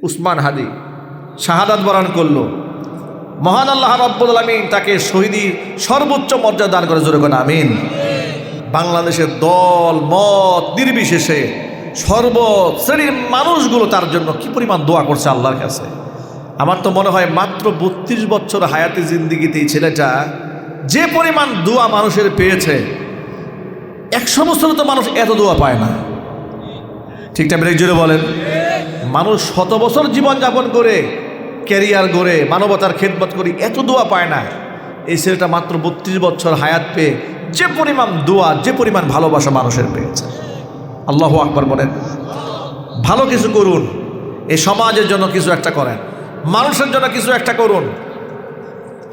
উসমান হাদি শাহাদাত বরণ করলো। মহান আল্লাহ রাব্বুল আলামিন তাকে শহীদি সর্বোচ্চ মর্যাদা দান করে, জোরে কোন আমিন। বাংলাদেশের দল মত নির্বিশেষে সর্বশ্রেণীর মানুষগুলো তার জন্য কি পরিমাণ দোয়া করছে আল্লাহর কাছে। আমার তো মনে হয় মাত্র 32 বছর হায়াতি জিন্দিগিতে এই ছেলেটা যে পরিমাণ দোয়া মানুষের পেয়েছে, 100 বছরে তো মানুষ এত দোয়া পায় না। ঠিক না? ব্রেক জোরে বলেন। মানুষ 100 বছর জীবনযাপন করে ক্যারিয়ার গড়ে মানবতার খেদমত করি, এত দোয়া পায় না। এই ছেলেটা মাত্র 32 বছর হায়াত পেয়ে যে পরিমাণ দোয়া, যে পরিমাণ ভালোবাসা মানুষের পেয়েছে। আল্লাহু আকবার বলেন। ভালো কিছু করুন, এই সমাজের জন্য কিছু একটা করেন, মানুষের জন্য কিছু একটা করুন।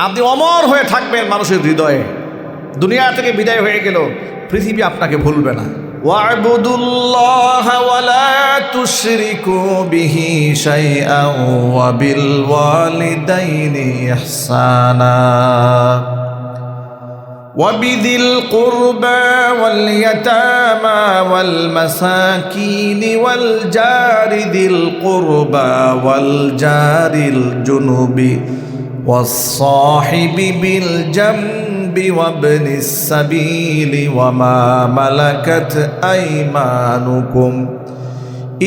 আপনি অমর হয়ে থাকবেন মানুষের হৃদয়ে। দুনিয়া থেকে বিদায় হয়ে গেল, পৃথিবী আপনাকে ভুলবে না। ওয়া'বুদুল্লাহা ওয়া লা তুশরিকু বিহি শাইআন ওয়া বিল ওয়ালিদাইনি ইহসানা وبذي القربى واليتامى والمساكين والجار ذي القربى والجار الجنب والصاحب بالجنب وابن السبيل وما ملكت أيمانكم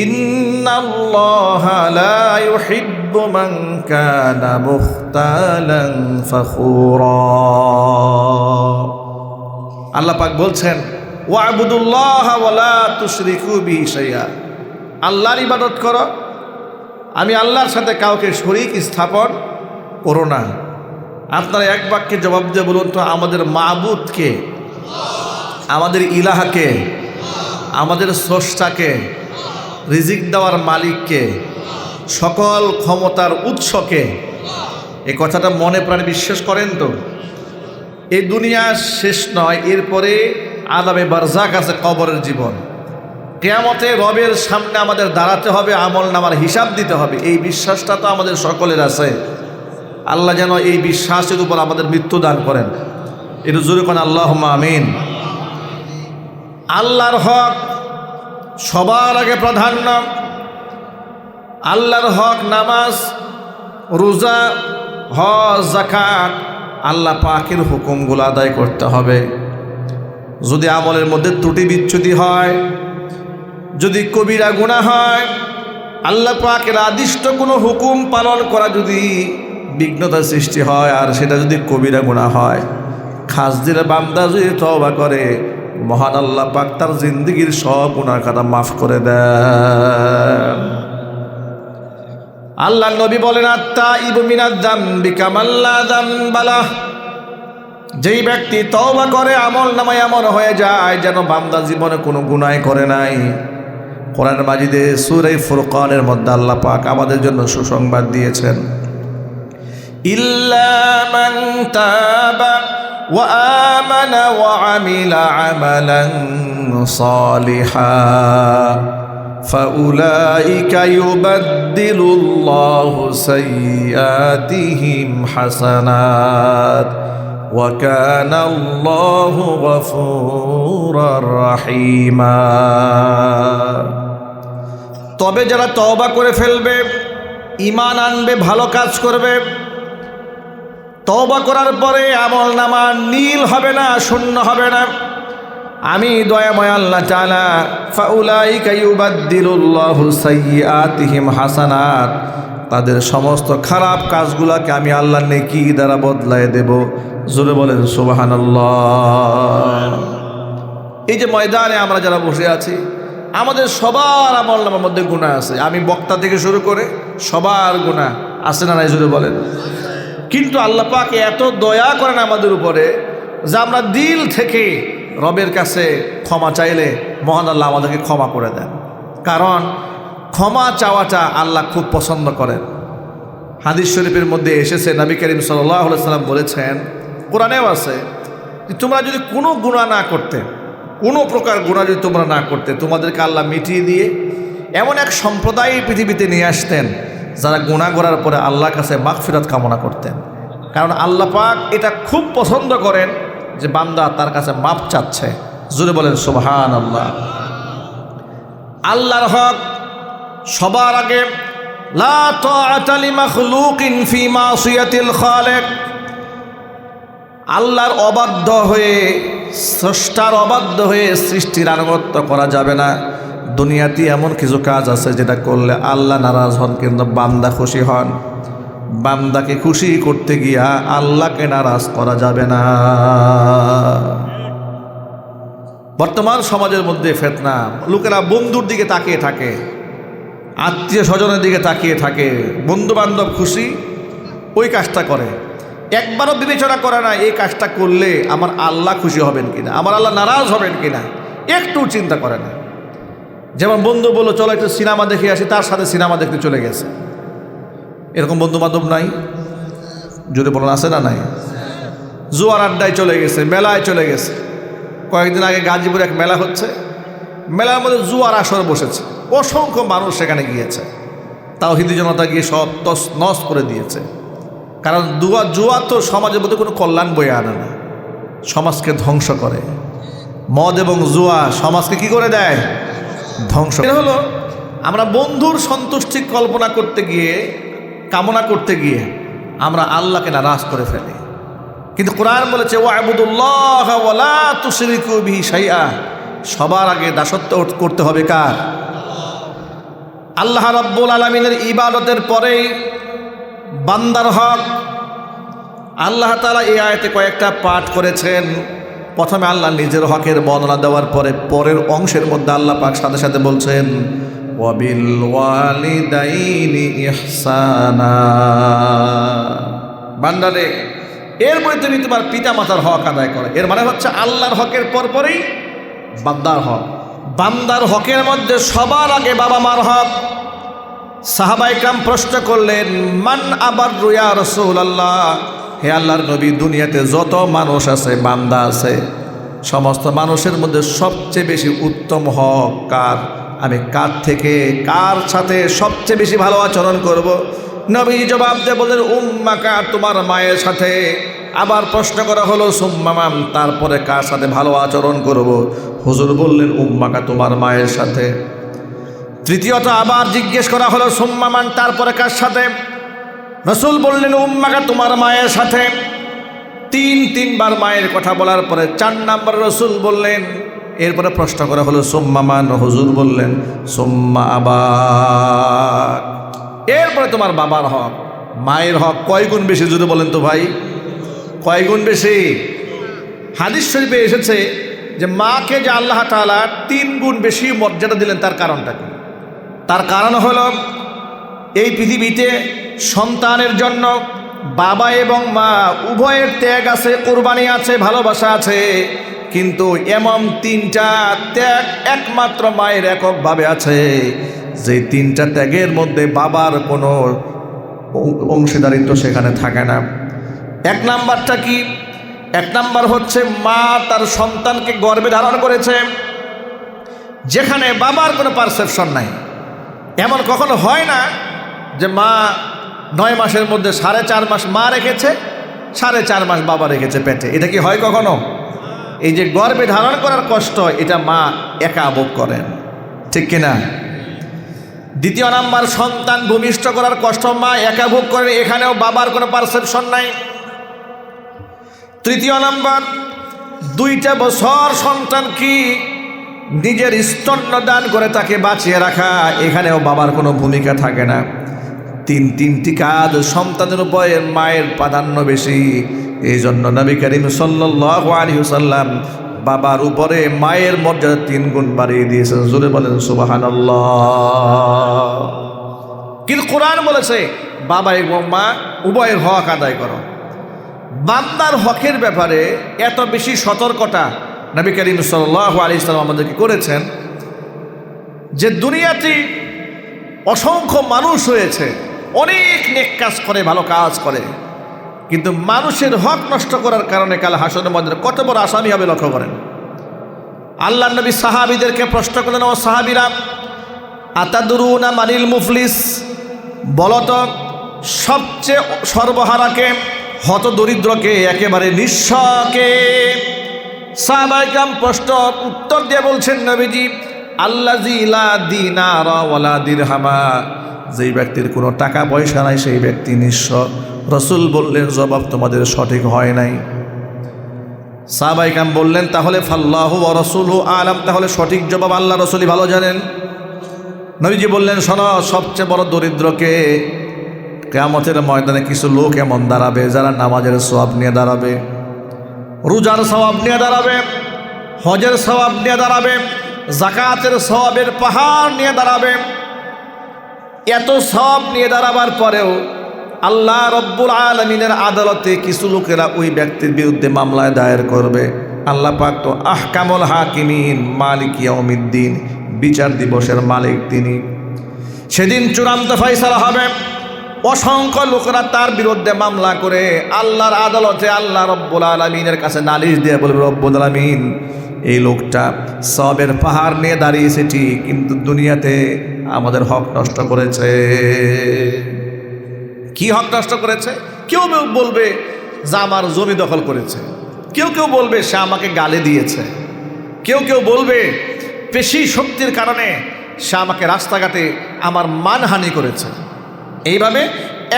إن الله لا يحب من كان مختالا فخورا। আল্লাহ পাক বলছেন ওয়া'বুদুল্লাহ ওয়া লা তুশরিকু বিহি শাইআ, আল্লাহর ইবাদত করো, আমি আল্লাহর সাথে কাউকে শরীক স্থাপন করো না। আপনারা এক বাক্যে জবাব দিয়ে বলুন তো, আমাদের মাবুদকে, আমাদের ইলাহাকে, আমাদের স্রষ্টাকে, রিজিক দেওয়ার মালিককে, সকল ক্ষমতার উৎসকে, এই কথাটা মনে প্রাণে বিশ্বাস করেন তো? এই দুনিয়া শেষ নয়, এরপরে আযাবে বারযাক আছে, কবরের জীবন। কিয়ামতে রবের সামনে আমাদের দাঁড়াতে হবে, আমল নামার হিসাব দিতে হবে। এই বিশ্বাসটা তো আমাদের সকলের আছে। আল্লাহ যেন এই বিশ্বাসের উপর আমাদের মৃত্যু দান করেন। একটু জোরে কোন আল্লাহুম্মা আমিন। আল্লাহর হক সবার আগে প্রাধান্য। আল্লাহর হক নামাজ, রোজা, হজ, যাকাত, আল্লাহ পাকের হুকুমগুলো আদায় করতে হবে। যদি আমলের মধ্যে ত্রুটি বিচ্যুতি হয়, যদি কবিরা গুনাহ হয়, আল্লাহ পাকের আদিষ্ট কোনো হুকুম পালন করা যদি বিঘ্নতার সৃষ্টি হয়, আর সেটা যদি কবিরা গুনাহ হয়, খাস দিলে বান্দা যদি তওবা করে, মহান আল্লাহ পাক তার জিন্দেগির সব গুনাহ খাতা মাফ করে দেন। আল্লাহ নবী বলেন আত-তাইবু মিনাজ যামবি কামান লা যামবা লাহ, যেই ব্যক্তি তওবা করে আমল নামায় এমন হয়ে যায় যেন বান্দা জীবনে কোনো গুনাহ করে নাই। কোরআন মাজিদে সূরা ফুরকানের মধ্যে আল্লাহ পাক আমাদের জন্য সুসংবাদ দিয়েছেন, ইল্লা মান তাবা ওয়া আমানা ওয়া আমিলা আমালান সালিহা فَأُولَئِكَ يُبَدِّلُ اللَّهُ سَيِّئَاتِهِمْ حَسَنَاتٍ وَكَانَ اللَّهُ غَفُورًا رَحِيمًا। তবে যারা তওবা করে ফেলবে, ঈমান আনবে, ভালো কাজ করবে, তওবা করার পরে আমল নামা নীল হবে না, শূন্য হবে না। আমি দয়াময় আল্লাহ তাআলা ফাউলাইকা ইউবাদদিলুল্লাহু সাইয়্যাতিহিম হাসানাত, তাদের সমস্ত খারাপ কাজগুলোকে আমি আল্লাহ নেকি দ্বারা বদলায় দেব। জোরে বলেন সুবহানাল্লাহ। এই যে ময়দানে আমরা যারা বসে আছি, আমাদের সবার আমল নামার মধ্যে গুনাহ আছে। আমি বক্তা থেকে শুরু করে সবার গুনাহ আছে না নাই? জোরে বলেন। কিন্তু আল্লাহ পাক এত দয়া করেন আমাদের উপরে যে আমরা দিল থেকে রবের কাছে ক্ষমা চাইলে মহান আল্লাহ আমাদেরকে ক্ষমা করে দেন। কারণ ক্ষমা চাওয়াটা আল্লাহ খুব পছন্দ করেন। হাদিস শরীফের মধ্যে এসেছে, নবী করিম সাল্লাল্লাহু আলাইহি সাল্লাম বলেছেন, কোরআনেও আছে, যে তোমরা যদি কোনো গুনাহ না করতে, কোনো প্রকার গুনাহ যদি তোমরা না করতে, তোমাদেরকে আল্লাহ মিটিয়ে দিয়ে এমন এক সম্প্রদায় পৃথিবীতে নিয়ে আসতেন যারা গুনাহ করার পরে আল্লাহর কাছে মাগফিরাত কামনা করতেন। কারণ আল্লাহ পাক এটা খুব পছন্দ করেন যে বান্দা তার কাছে মাপ চাচ্ছে। জোরে বলেন সুবহানাল্লাহ। আল্লাহর হক সবার আগে লা তাআতা লিমাখলুকিন ফি মাসিয়াতিল খালিক। আল্লাহর অবাধ্য হয়ে, স্রষ্টার অবাধ্য হয়ে সৃষ্টির আনুগত্য করা যাবে না। দুনিয়াতে এমন কিছু কাজ আছে যেটা করলে আল্লাহ নারাজ হন কিন্তু বান্দা খুশি হন। বান্দাকে খুশি করতে গিয়া আল্লাহকে নারাজ করা যাবে না। বর্তমান সমাজের মধ্যে ফিতনা, লোকেরা বন্ধুর দিকে তাকিয়ে থাকে, আত্মীয় স্বজনের দিকে তাকিয়ে থাকে, বন্ধু বান্ধব খুশি ওই কাজটা করে, একবারও বিবেচনা করে না এই কাজটা করলে আমার আল্লাহ খুশি হবেন কিনা, আমার আল্লাহ নারাজ হবেন কিনা, একটু চিন্তা করে না। যেমন বন্ধু বললো চলো একটু সিনেমা দেখে আসি, তার সাথে সিনেমা দেখতে চলে গেছে। এরকম বন্ধু বান্ধব নাই? জোরে বলুন, আছে না নাই? জুয়ার আড্ডায় চলে গেছে, মেলায় চলে গেছে। কয়েকদিন আগে গাজীপুরে এক মেলা হচ্ছে, মেলার মধ্যে জুয়ার আসর বসেছে, অসংখ্য মানুষ সেখানে গিয়েছে। তাওহীদি জনতা গিয়ে সব তস নস করে দিয়েছে। কারণ জুয়া তো সমাজের মধ্যে কোনো কল্যাণ বয়ে আনে না, সমাজকে ধ্বংস করে। মদ এবং জুয়া সমাজকে কি করে দেয়? ধ্বংস। এটা হলো আমরা বন্ধুর সন্তুষ্টি কল্পনা করতে গিয়ে, কামনা করতে গিয়ে আমরা আল্লাহকে নারাজ করে ফেলি। কিন্তু কোরআন বলেছে ওয়া'বুদুল্লাহ ওয়া লা তুশরিকু বিহি শাইআ। সবার আগে দাসত্ব করতে হবে কার? আল্লাহ রাব্বুল আলামিনের ইবাদতের পরেই বান্দার হক। আল্লাহ তাআলা এই আয়াতে কয়েকটা পাঠ করেছেন। প্রথমে আল্লাহ নিজের হকের বর্ণনা দেওয়ার পরে পরের অংশের মধ্যে আল্লাহ পাক সাথে সাথে বলছেন ওয়াবিল ওয়ালিদাইনি ইহসানা। বান্দারে, এরপরে তুমি তোমার পিতা মাতার হক আদায় করো। এর মানে হচ্ছে আল্লাহর হকের পরপরই বান্দার হক। বান্দার হকের মধ্যে সবার আগে বাবা মার হক। সাহাবায়ে কেরাম প্রশ্ন করলেন মান আবাররু ইয়া রাসূলুল্লাহ, হে আল্লাহর নবী, দুনিয়াতে যত মানুষ আছে, বান্দা আছে, সমস্ত মানুষের মধ্যে সবচেয়ে বেশি উত্তম হক কার? আমি কার থেকে কার সাথে সবচেয়ে বেশি ভালো আচরণ করব? নবী জবাব দিয়ে বললেন উম্মাকা, তোমার মায়ের সাথে। আবার প্রশ্ন করা হলো সুম্মামান, তারপরে কার সাথে ভালো আচরণ করব? হুজুর বললেন উম্মাকা, তোমার মায়ের সাথে। তৃতীয়ত আবার জিজ্ঞেস করা হলো সুম্মামান, তারপরে কার সাথে? রাসূল বললেন উম্মাকা, তোমার মায়ের সাথে। তিনবার মায়ের কথা বলার পরে 4 নম্বর রাসূল বললেন, এরপরে প্রশ্ন করা হলো সুম্মামান, হুজুর বললেন সুম্মা আবার, এরপরে তোমার বাবার হক। মায়ের হক কয় গুণ বেশি যদি বলেন তো ভাই? কয় গুণ বেশি? হাদিস শরীফে এসেছে যে মাকে যে আল্লাহ তাআলা 3 গুণ বেশি মর্যাদা দিলেন, তার কারণটা কি? তার কারণ হলো এই পৃথিবীতে সন্তানের জন্য বাবা এবং মা উভয়ের ত্যাগ আছে, কুরবানি আছে, ভালোবাসা আছে। কিন্তু এমন 3টা ত্যাগ একমাত্র মায়ের এককভাবে আছে, যে 3টা ত্যাগের মধ্যে বাবার কোনো অংশীদারিত্ব সেখানে থাকে না। 1 নাম্বারটা কি? 1 নাম্বার হচ্ছে মা তার সন্তানকে গর্ভে ধারণ করেছে, যেখানে বাবার কোনো পারসেপশন নাই। এমন কখনো হয় না যে মা 9 মাসের মধ্যে 4.5 মাস মা রেখেছে, 4.5 মাস বাবা রেখেছে পেটে। এটা কি হয় কখনো? এই যে গর্ভে ধারণ করার কষ্ট, এটা মা একা ভোগ করেন, ঠিক কিনা? 2 নাম্বার, সন্তান ভূমিষ্ঠ করার কষ্ট মা একা ভোগ করেন, এখানেও বাবার কোনো পারসেপশন নাই। 3 নাম্বার, 2টা বছর সন্তান কি নিজের স্তন্য দান করে তাকে বাঁচিয়ে রাখা, এখানেও বাবার কোনো ভূমিকা থাকে না। 3টি কাজ সন্তানের উপরে মায়ের প্রাধান্য বেশি। এই জন্য নবী করিম সাল্লাল্লাহু আলাইহি ওয়াসাল্লাম বাবার উপরে মায়ের মর্যাদা 3 গুণ বাড়িয়ে দিয়েছেন। জোরে বলেন সুবহানাল্লাহ। কিন্তু কোরআন বলেছে বাবা এবং মা উভয়ের হক আদায় করো। বান্দার হকের ব্যাপারে এত বেশি সতর্কতা নবী করিম সাল্লাল্লাহু আলাইহি ওয়াসাল্লাম আমাদেরকে করেছেন যে দুনিয়াতে অসংখ্য মানুষ হয়েছে, অনেক নেক কাজ করে, ভালো কাজ করে, কিন্তু মানুষের হক নষ্ট করার কারণে কাল হাসরের ময়দানে কত বড় আসামি হবে লক্ষ্য করেন। আল্লাহর নবী সাহাবীদেরকে প্রশ্ন করলেন, ও সাহাবীরা, আতাদরুনা মানিল মুফলিস, বলতো সবচেয়ে সর্বহারাকে, হত দরিদ্রকে, একেবারে নিঃস্বকে? সাহাবায়ে কেরাম প্রশ্ন উত্তর দিয়ে বলছেন নবীজি, আল্লাযী লা দিনারা ওয়ালা দিরহামা, যেই ব্যক্তির কোনো টাকা পয়সা নাই সেই ব্যক্তি নিঃস্ব। রসুল বললেন জবাব তোমাদের সঠিক হয় নাই। সাহাবায়ে কেরাম বললেন তাহলে ফাল্লাহু ওয়া রাসূলুহু আলাম, তাহলে সঠিক জবাব আল্লাহ রসুলই ভালো জানেন। নবীজি বললেন শোনো, সবচেয়ে বড় দরিদ্রকে কিয়ামতের ময়দানে কিছু লোক এমন দাঁড়াবে যারা নামাজের সওয়াব নিয়ে দাঁড়াবে, রোজার সওয়াব নিয়ে দাঁড়াবে, হজের সওয়াব নিয়ে দাঁড়াবে, যাকাতের সওয়াবের পাহাড় নিয়ে দাঁড়াবে। এত সওয়াব নিয়ে দাঁড়াবার পরেও আল্লাহ রব্বুল আলামিনের আদালতে কিছু লোকেরা ওই ব্যক্তির বিরুদ্ধে মামলায় দায়ের করবে। আল্লাহ পাক তো আহকামুল হাকিমিন, মালিক ইয়াউমিদ্দিন, বিচার দিবসের মালিক তিনি। সেদিন চূড়ান্ত ফয়সালা হবে। অসংখ্য লোকেরা তার বিরুদ্ধে মামলা করে আল্লাহর আদালতে আল্লাহ রব্বুল আলামিনের কাছে নালিশ দিয়ে বলবে, রব্বুল আলামিন এই লোকটা সওয়াবের পাহাড় নিয়ে দাঁড়িয়েছে ঠিক, কিন্তু দুনিয়াতে আমাদের হক নষ্ট করেছে। কি হক নষ্ট করেছে? কেউ বলবে যে আমার জমি দখল করেছে, কেউ কেউ বলবে সে আমাকে গালি দিয়েছে, কেউ কেউ বলবে পেশি শক্তির কারণে সে আমাকে রাস্তাঘাটে আমার মানহানি করেছে। এইভাবে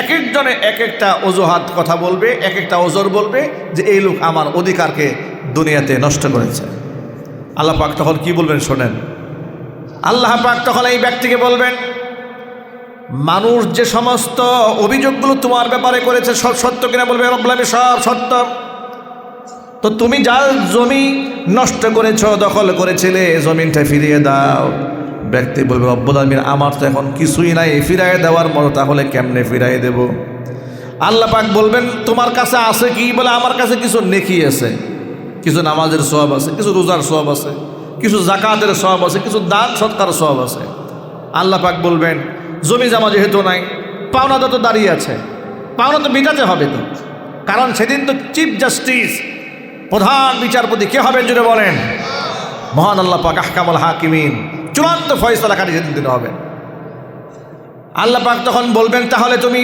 এক একজনে এক একটা অজুহাত কথা বলবে, এক একটা ওজর বলবে যে এই লোক আমার অধিকারকে দুনিয়াতে নষ্ট করেছে। আল্লাহ পাক তখন কি বলবেন শোনেন। আল্লাহ পাক তখন এই ব্যক্তিকে বলবেন, মানুষ যে সমস্ত অভিযোগগুলো তোমার ব্যাপারে করেছে সব সত্য কিনা? বলবে রব্বুল আলামিন সব সত্য। তো তুমি যার জমি নষ্ট করেছ, দখল করেছিলে, জমিনটা ফিরিয়ে দাও। ব্যক্তি বলবে রব্বুল আলামিন আমার তো এখন কিছুই নাই ফিরাইয়ে দেওয়ার মতো, তাহলে কেমনে ফিরাইয়ে দেব? আল্লাহ পাক বলবেন তোমার কাছে আছে কি? বলে আমার কাছে কিছু নেকি আছে, কিছু নামাজের সওয়াব আছে, কিছু রোজার সওয়াব আছে, কিছু যাকাতের সওয়াব আছে, কিছু দান সৎকার সওয়াব আছে। আল্লাহ পাক বলবেন জমি জমা যেহেতু নাই, পাওনা তো দাঁড়িয়ে আছে, পাওনা তো মেটাতে হবে তো, কারণ সেদিন তো চিফ জাস্টিস, প্রধান বিচারপতি কে হবেন জুড়ে বলেন? মহান আল্লাহ পাক আহকামুল হাকিমিন, চূড়ান্ত ফয়সালাকারী সেদিন তিনি হবেন। আল্লাহ পাক তখন বলবেন তাহলে তুমি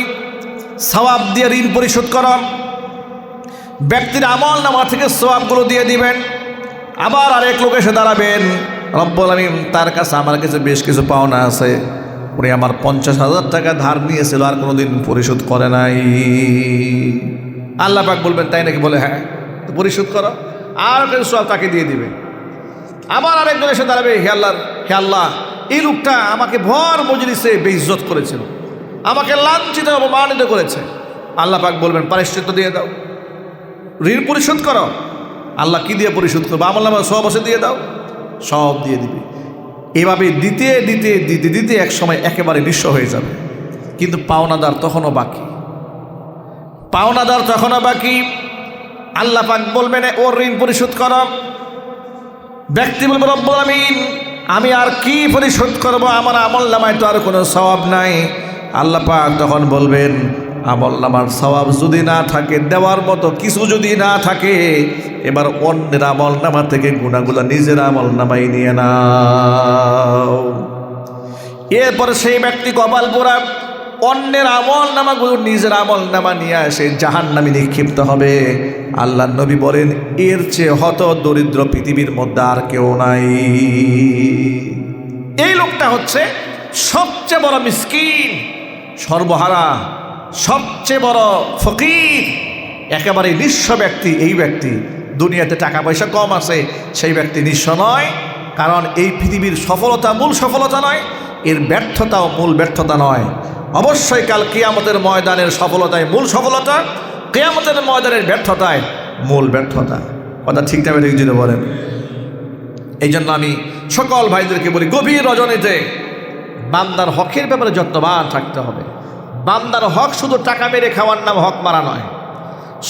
সওয়াব দিয়ে ঋণ পরিশোধ করো। ব্যক্তির আমল নামা থেকে সওয়াবগুলো দিয়ে দিবেন। আবার আরেক লোক এসে দাঁড়াবেন, রব্বুল আলামিন তার কাছে আমার কাছে বেশ কিছু পাওনা আছে, উনি আমার 50,000 টাকা ধার নিয়েছিল আর কোনোদিন পরিশোধ করে নাই। আল্লাহ পাক বলবেন তাই নাকি? বলে হ্যাঁ, তো পরিশোধ করো। আর কিছু সওয়াব তাকে দিয়ে দিবে। আবার আরেকজন এসে দাঁড়াবে, হে আল্লাহ এই লোকটা আমাকে ভর মজলিসে বেইজ্জত করেছিল, আমাকে লাঞ্ছিত অপমানিত করেছে। আল্লাহ পাক বলবেন প্রায়শ্চিত্ত দিয়ে দাও, ঋণ পরিশোধ করো। আল্লাহ কি দিয়ে পরিশোধ করবো? আমল নামা সব বসে দিয়ে দাও, সব দিয়ে দিবে। এভাবে দিতে দিতে দিতে দিতে এক সময় একেবারে নিঃস্ব হয়ে যাবে। কিন্তু পাওনাদার তখনও বাকি, পাওনাদার তখনও বাকি। আল্লাহ পাক বলবেন ওর ঋণ পরিশোধ করো। ব্যক্তি বলবে রব্বুল আলামিন আমি আর কি পরিশোধ করব, আমার আমল নামায় তো আর কোনো সওয়াব নাই। আল্লাহ পাক তখন বলবেন আমল নামার সওয়াব যদি না থাকে, দেওয়ার মতো কিছু যদি না থাকে, এবার অন্যের আমল নামা থেকে গুনাহগুলো নিজের আমল নামায় নিয়ে নাও। এরপরে সেই ব্যক্তি কপাল পোড়া অন্যের আমল নামাগুলো নিজের আমল নামা নিয়ে আসে জাহান্নামে নিক্ষিপ্ত হবে। আল্লাহ নবী বলেন এর চেয়ে হত দরিদ্র পৃথিবীর মধ্যে আর কেউ নাই। এই লোকটা হচ্ছে সবচেয়ে বড় মিসকিন, সর্বহারা, সবচেয়ে বড় ফকির, একেবারে নিঃস্ব ব্যক্তি। এই ব্যক্তি দুনিয়াতে টাকা পয়সা কম আছে, সেই ব্যক্তি নিঃস্ব নয়, কারণ এই পৃথিবীর সফলতা মূল সফলতা নয়, এর ব্যর্থতাও মূল ব্যর্থতা নয়। অবশ্যই কাল কিয়ামতের ময়দানের সফলতায় মূল সফলতা, কিয়ামতের ময়দানের ব্যর্থতায় মূল ব্যর্থতা। কথা ঠিক না ঠিক যদি বলেন। এই জন্য আমি সকল ভাইদেরকে বলি গভীর রজনীতে বান্দার হকের ব্যাপারে যত্নবান থাকতে হবে। বান্দার হক শুধু টাকা মেরে খাওয়ার নাম হক মারা নয়,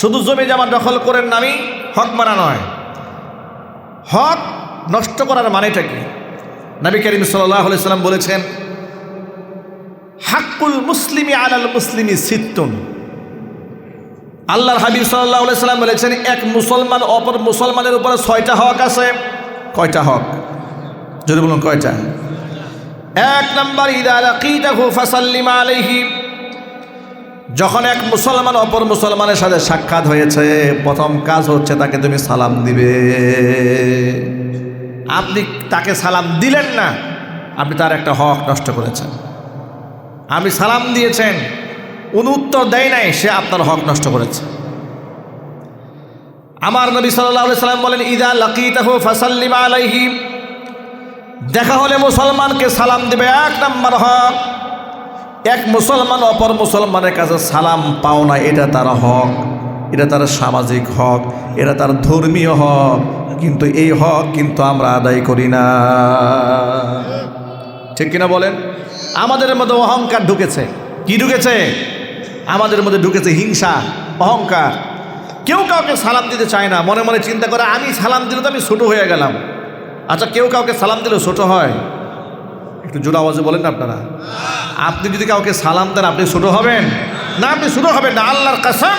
শুধু জমি জমা দখল করার নামই হক মারা নয়। হক নষ্ট করার মানেটা কি? নবী করিম সাল্লাল্লাহু আলাইহি সাল্লাম বলেছেন হাক্কুল মুসলিমি আলাল মুসলিমি সিত্তুন। আল্লাহর হাবিব সাল্লাল্লাহু আলাইহি সাল্লাম বলেছেন এক মুসলমান অপর মুসলমানের উপরে 6টা হক আছে। কয়টা হক? যদি বলুন কয়টা? 1 নম্বর ইদা লাকিতাহু ফাসাল্লিম আলাইহি। যখন এক মুসলমান অপর মুসলমানের সাথে সাক্ষাৎ হয়েছে, প্রথম কাজ হচ্ছে তাকে তুমি সালাম দিবে। আপনি তাকে সালাম দিলেন না, আপনি তার একটা হক নষ্ট করেছেন। আমি সালাম দিয়েছেন, উনি উত্তর দেয় নাই, সে আপনার হক নষ্ট করেছে। আমার নবী সাল্লাল্লাহু আলাইহি সাল্লাম বলেন, ইযা লাকিতাহু ফাসাল্লিম আলাইহি, দেখা হলে মুসলমানকে সালাম দিবে। এক নাম্বার হক, এক মুসলমান অপর মুসলমানের কাছে সালাম পাওনা, এটা তার হক, এটা তার সামাজিক হক, এটা তার ধর্মীয় হক। কিন্তু এই হক কিন্তু আমরা আদায় করি না, ঠিক কিনা বলেন? আমাদের মধ্যে অহংকার ঢুকেছে। কি ঢুকেছে? আমাদের মধ্যে ঢুকেছে হিংসা, অহংকার। কেউ কাউকে সালাম দিতে চায় না, মনে মনে চিন্তা করে আমি সালাম দিলে তো আমি ছোট হয়ে গেলাম। আচ্ছা, কেউ কাউকে সালাম দিলে ছোট হয়? একটু জোরে আওয়াজে বলেন না আপনারা। আপনি যদি কাউকে সালাম দেন আপনি ছোট হবেন না? আপনি ছোট হবেন না, আল্লাহর কসম।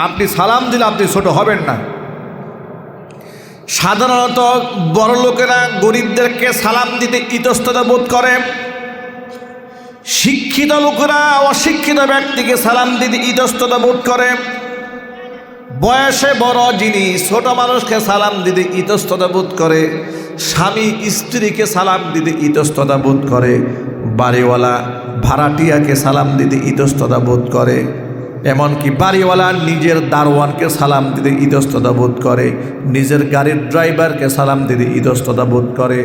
আপনি সালাম দিলে আপনি ছোট হবেন না। সাধারণত বড় লোকেরা গরিবদেরকে সালাম দিতে ইতস্ততা বোধ করে, শিক্ষিত লোকেরা অশিক্ষিত ব্যক্তিকে সালাম দিতে ইতস্ততা বোধ করে, বয়সে বড় যিনি ছোট মানুষকে সালাম দিতে ইতস্ততা বোধ করে, স্বামী স্ত্রীকে সালাম দিতে ইতস্ততা বোধ করে, বাড়িওয়ালা ভাড়াটিয়াকে সালাম দিতে ইতস্ততা বোধ করে, এমনকি বাড়িওয়ালা নিজের দারোয়ানকে সালাম দিতে ইতস্ততা বোধ করে, নিজের গাড়ির ড্রাইভারকে সালাম দিতে ইতস্ততা বোধ করে,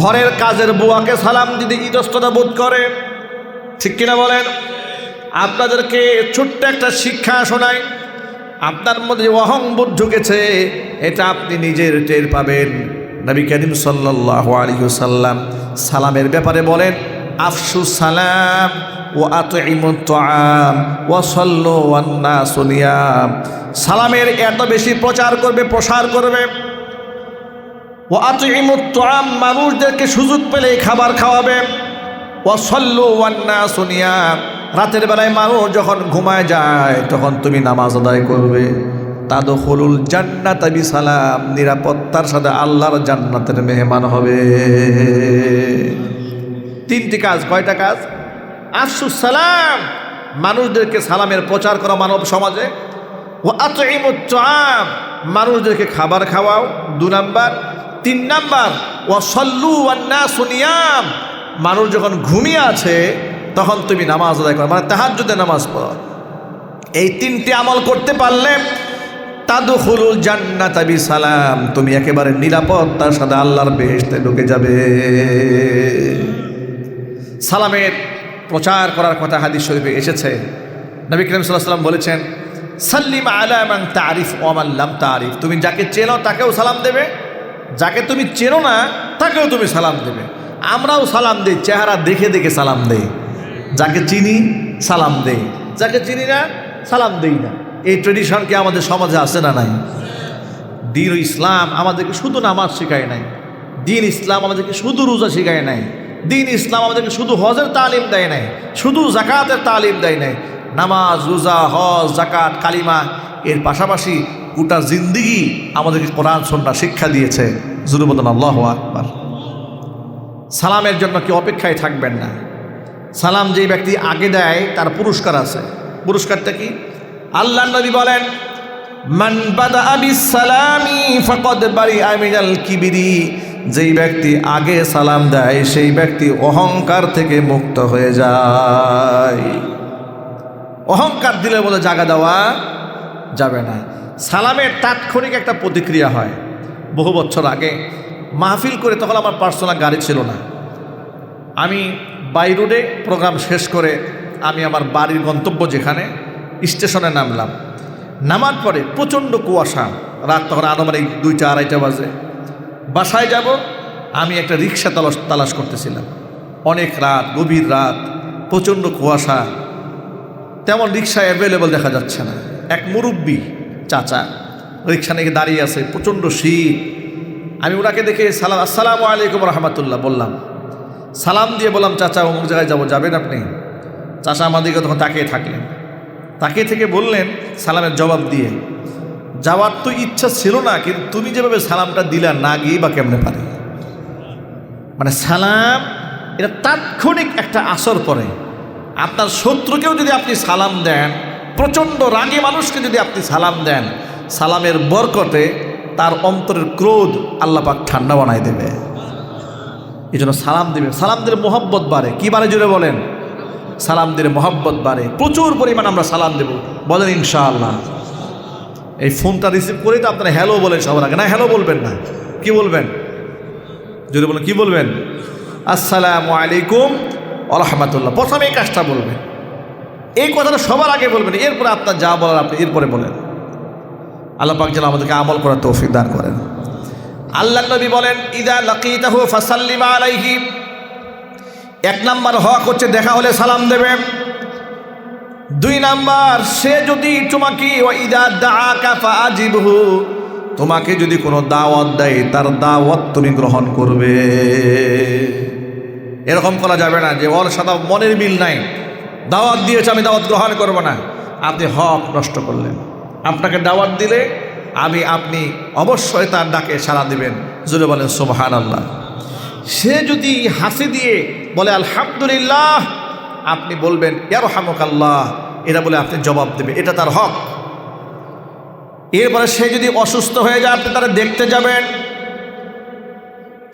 ঘরের কাজের বুয়াকে সালাম দিতে ইতস্ততা বোধ করে। ঠিক কিনা বলেন? আপনাদেরকে ছোট্ট একটা শিক্ষা শোনাই। আপনার মধ্যে অহংবোধ ঢুকেছে, এটা আপনি নিজের টের পাবেন। নবী করিম সাল্লাল্লাহু আলাইহি ওয়াসাল্লাম সালামের ব্যাপারে বলেন, আফসুস সালাম ওয়া আতইমুত তাআম ওয়া সাল্লু ওয়ান নাসু নিয়াম। সালামের এত বেশি প্রচার করবে, প্রসার করবে। ওয়া আতইমুত তাআম, মানুষদেরকে সুযোগ পেলে খাবার খাওয়াবে। ওয়া সাল্লু ওয়ান নাসু নিয়াম, রাতের বেলায় মানুষ যখন ঘুমায় যায় তখন তুমি নামাজ আদায় করবে। তাদখুলুল জান্নাতা বিসালাম, নিরাপত্তার সাথে আল্লাহর জান্নাতের মেহমান হবে। তিনটি কাজ। কয়টা কাজ? আফসুস সালাম, মানুষদেরকে সালামের প্রচার করা মানব সমাজে। ওয়া আতইমুত তাআম, মানুষদেরকে খাবার খাওয়াও। 2 নাম্বার। 3 নাম্বার, ওয়া সাল্লু ওয়ান নাসু নিয়াম, মানুষ যখন ঘুমিয়ে আছে তখন তুমি নামাজ আদায় করো, মানে তাহাজ্জুদের নামাজ পড়ো। এই 3টি আমল করতে পারলে তাদখুলুল জান্নাতা বিসালাম, তুমি একেবারে নিরাপত্তার সাথে আল্লাহর বেহেশতে ঢুকে যাবে। সালামের প্রচার করার কথা হাদিস শরীফে এসেছে। নবী করিম সাল্লাল্লাহু আলাইহি ওয়াসাল্লাম বলেছেন, সাল্লিম আলা মান তারিফ ওয়া মান লাম তারিফ, তুমি যাকে চেনো তাকেও সালাম দেবে, যাকে তুমি চেনো না তাকেও তুমি সালাম দেবে। আমরাও সালাম দিই, চেহারা দেখে দেখে সালাম দেই। যাকে চিনি সালাম দেই, যাকে চিনি না সালাম দেই না। এই ট্রেডিশন কি আমাদের সমাজে আছে না নাই? দ্বীন ইসলাম আমাদেরকে শুধু নামাজ শেখায় নাই, দ্বীন ইসলাম আমাদেরকে শুধু রোজা শেখায় নাই, দ্বীন ইসলাম আমাদেরকে শুধু হজের তালিম দেয় নাই, শুধু জাকাতের তালিম দেয় নাই। নামাজ, রোজা, হজ, জাকাত, কালিমা, এর পাশাপাশি গোটা জিন্দিগি আমাদেরকে কোরআন সুন্নাহ শিক্ষা দিয়েছে। জোরে বলেন আল্লাহু আকবার। সালামের জন্য কি অপেক্ষায় থাকবেন না। সালাম যেই ব্যক্তি আগে দেয় তার পুরস্কার আছে। পুরস্কারটা কি? আল্লাহর নবী বলেন, মান বাদা বিস সালামি ফাকাদ বারিআ মিনাল কিবরি, যেই ব্যক্তি আগে সালাম দেয় সেই ব্যক্তি অহংকার থেকে মুক্ত হয়ে যায়। অহংকার দিলে বলে জায়গা দেওয়া যাবে না। সালামের তাৎক্ষণিক একটা প্রতিক্রিয়া হয়। বহু বছর আগে মাহফিল করে, তখন আমার পার্সোনাল গাড়ি ছিল না, আমি বাই রোডে প্রোগ্রাম শেষ করে আমি আমার বাড়ির গন্তব্য যেখানে স্টেশনে নামলাম। নামার পরে প্রচণ্ড কুয়াশা, রাত তখন আনুমানিক 2টা-2:30 বাজে। বাসায় যাব, আমি একটা রিক্সা তালাশ করতেছিলাম। অনেক রাত, গভীর রাত, প্রচণ্ড কুয়াশা, তেমন রিক্সা অ্যাভেলেবল দেখা যাচ্ছে না। এক মুরব্বী চাচা রিক্সা নিয়ে দাঁড়িয়ে আছে, প্রচণ্ড শীত। আমি ওনাকে দেখে আসসালামু আলাইকুম রহমতুল্লাহ বললাম। সালাম দিয়ে বললাম, চাচা অমুক জায়গায় যাবো, যাবেন আপনি? চাচা আমাদেরকে তখন তাকিয়ে থাকলেন, তাকিয়ে থেকে বললেন সালামের জবাব দিয়ে, যাওয়ার তো ইচ্ছা ছিল না, কিন্তু তুমি যেভাবে সালামটা দিলা, না গিয়ে বা কেমনে পারে। মানে সালাম এটা তাৎক্ষণিক একটা আসর পড়ে। আপনার শত্রুকেও যদি আপনি সালাম দেন, প্রচণ্ড রাগী মানুষকে যদি আপনি সালাম দেন, সালামের বরকতে তার অন্তরের ক্রোধ আল্লাহ পাক ঠান্ডা বানায় দেবে। এই জন্য সালাম দেবে। সালাম দিলে মোহব্বত বাড়ে। কি বাড়ে জুড়ে বলেন? সালাম দিলে মহব্বত বাড়ে, প্রচুর পরিমাণ আমরা সালাম দেব। বলেন ইনশাআল্লাহ। এই ফোনটা রিসিভ করেই তো আপনারা হ্যালো বলেন সবার আগে, না হ্যালো বলবেন না, কি বলবেন? যদি বলেন কি বলবেন? আসসালামু আলাইকুম ওয়া রাহমাতুল্লাহ, প্রথমে এই কাজটা বলবেন। এই কথাটা সবার আগে বলবেন, এরপরে আপনার যা বলার আপনি এরপরে বলেন। আল্লাহ পাক যেন আমাদেরকে আমল করার তৌফিক দান করেন। আল্লাহ নবী বলেন, ইদা লাকিতাহু ফাসাল্লিম আলাইহি, এক নাম্বার হক হচ্ছে দেখা হলে সালাম দেবে। 2 নাম্বার, সে যদি তোমাকে ইদা দাআকা ফাআজিবহু, তোমাকে যদি কোনো দাওয়াত দেয় তার দাওয়াত তুমি গ্রহণ করবে। এরকম করা যাবে না যে ওর সাথে মনের মিল নাই, দাওয়াত দিয়েছে আমি দাওয়াত গ্রহণ করব না। আপনি হক নষ্ট করলেন। আপনাকে দাওয়াত দিলে আপনি অবশ্যই তার ডাকে সাড়া দিবেন। জোরে বলেন সুবহানাল্লাহ। সে যদি হাসি দিয়ে বলে আলহামদুলিল্লাহ, আপনি বলবেন ইয়ারহামুকাল্লাহ, এটা বলে আপনি জবাব দেবেন, এটা তার হক। এরপরে সে যদি অসুস্থ হয়ে যায় আপনি তারা দেখতে যাবেন।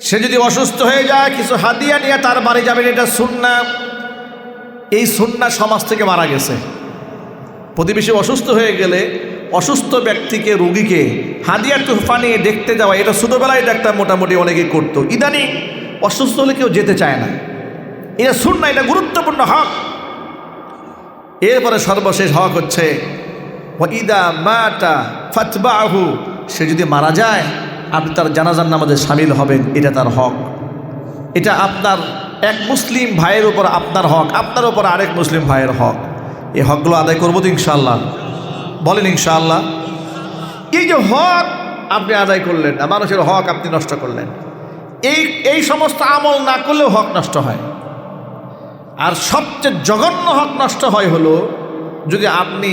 সে যদি অসুস্থ হয়ে যায় কিছু হাদিয়া নিয়ে তার বাড়ি যাবেন, এটা সুন্নাহ। এই সুন্নাহ সমাজ থেকে মারা গেছে। প্রতিবেশী অসুস্থ হয়ে গেলে অসুস্থ ব্যক্তিকে, রোগীকে হাদিয়া তোহফা নিয়ে দেখতে যাওয়া, এটা ছোটোবেলায় ডাক্তার মোটামুটি অনেকেই করতো। ইদানিং অসুস্থ হলে কেউ যেতে চায় না। এটা সুন্নাহ, এটা গুরুত্বপূর্ণ হক। এরপরে সর্বশেষ হক হচ্ছে ওয়াইদা মাতা ফাতবাহু, সে যদি মারা যায় আপনি তার জানাজার নামাজে শামিল হবেন, এটা তার হক। এটা আপনার এক মুসলিম ভাইয়ের উপর আপনার হক, আপনার উপর আরেক মুসলিম ভাইয়ের হক। এই হকগুলো আদায় করবো তো ইনশাআল্লাহ? বলেন ইনশাআল্লাহ। এই যে হক আপনি আদায় করলেন না, মানুষের হক আপনি নষ্ট করলেন, এই সমস্ত আমল না করলেও হক নষ্ট হয়। আর সবচেয়ে জঘন্য হক নষ্ট হয় হলো যদি আপনি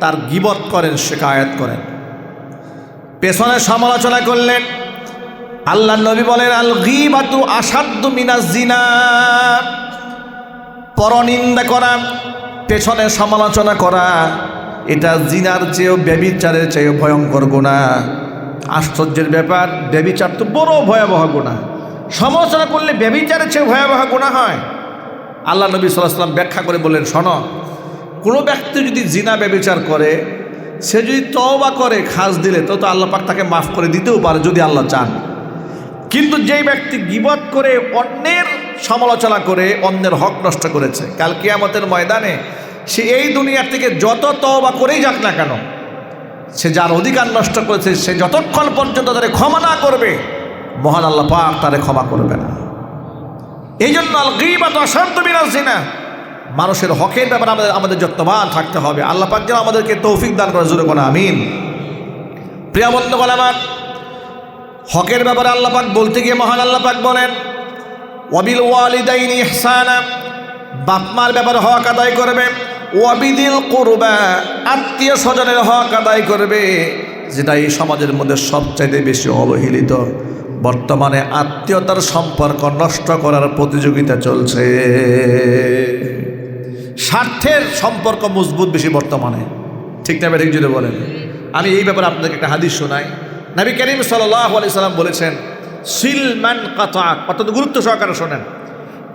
তার গীবত করেন, শিকায়াত করেন, পেছনে সমালোচনা করলেন। আল্লাহ নবী বলেন, আল গীবাতু আসাদ্দু মিনাজ জিনা, পরনিন্দা করা, পেছনে সমালোচনা করা, এটা জিনার চেয়েও, ব্যভিচারের চেয়েও ভয়ঙ্কর গুনাহ। আশ্চর্যের ব্যাপার, ব্যভিচার তো বড় ভয়াবহ গুনাহ, সমালোচনা করলে ব্যভিচারের চেয়ে ভয়াবহ গুনাহ হয়। আল্লাহ নবী সাল্লাল্লাহু আলাইহি ওয়াসাল্লাম ব্যাখ্যা করে বললেন, শোনো, কোনো ব্যক্তি যদি জিনা ব্যভিচার করে, সে যদি তওবা করে খাস দিলে তো আল্লাহ পাক তাকে মাফ করে দিতেও পারে যদি আল্লাহ চান। কিন্তু যেই ব্যক্তি গীবত করে, অন্যের সমালোচনা করে, অন্যের হক নষ্ট করেছে, কাল কিয়ামতের ময়দানে সে এই দুনিয়া থেকে যত তওবা করেই যাক না কেন, সে যার অধিকার নষ্ট করেছে সে যতক্ষণ পর্যন্ত তারে ক্ষমা না করবে, মহান আল্লাহ পাক তারে ক্ষমা করবে না। এই জন্য আল গীবাতু আসাদ্দু মিনাজ জিনা, মানুষের হকের ব্যাপারে আমাদের যত্নবান থাকতে হবে। আল্লাহ পাক যেন আমাদেরকে তৌফিক দান করে, জোরে বলেন আমিন। প্রিয় বন্ধুগণ আমার, হকের ব্যাপারে আল্লাহ পাক বলতে গিয়ে মহান আল্লাহ পাক বলেন, ওয়াবিল ওয়ালিদাইনি ইহসানা, বাপ মার ব্যাপারে হক আদায় করবে। ওয়াবিদিল কুরবা, আত্মীয় স্বজনের হক আদায় করবে, যেটা এই সমাজের মধ্যে সবচাইতে বেশি অবহেলিত। বর্তমানে আত্মীয়তার সম্পর্ক নষ্ট করার প্রতিযোগিতা চলছে, স্বার্থের সম্পর্ক মজবুত বেশি বর্তমানে, ঠিক না? ঠিক যদি বলেন। আমি এই ব্যাপারে আপনাদেরকে একটা হাদিস শোনাই। নবী করিম সাল্লাল্লাহু আলাইহি সাল্লাম বলেছেন, সিলমান কাতাক, অত্যন্ত গুরুত্ব সহকারে শোনেন।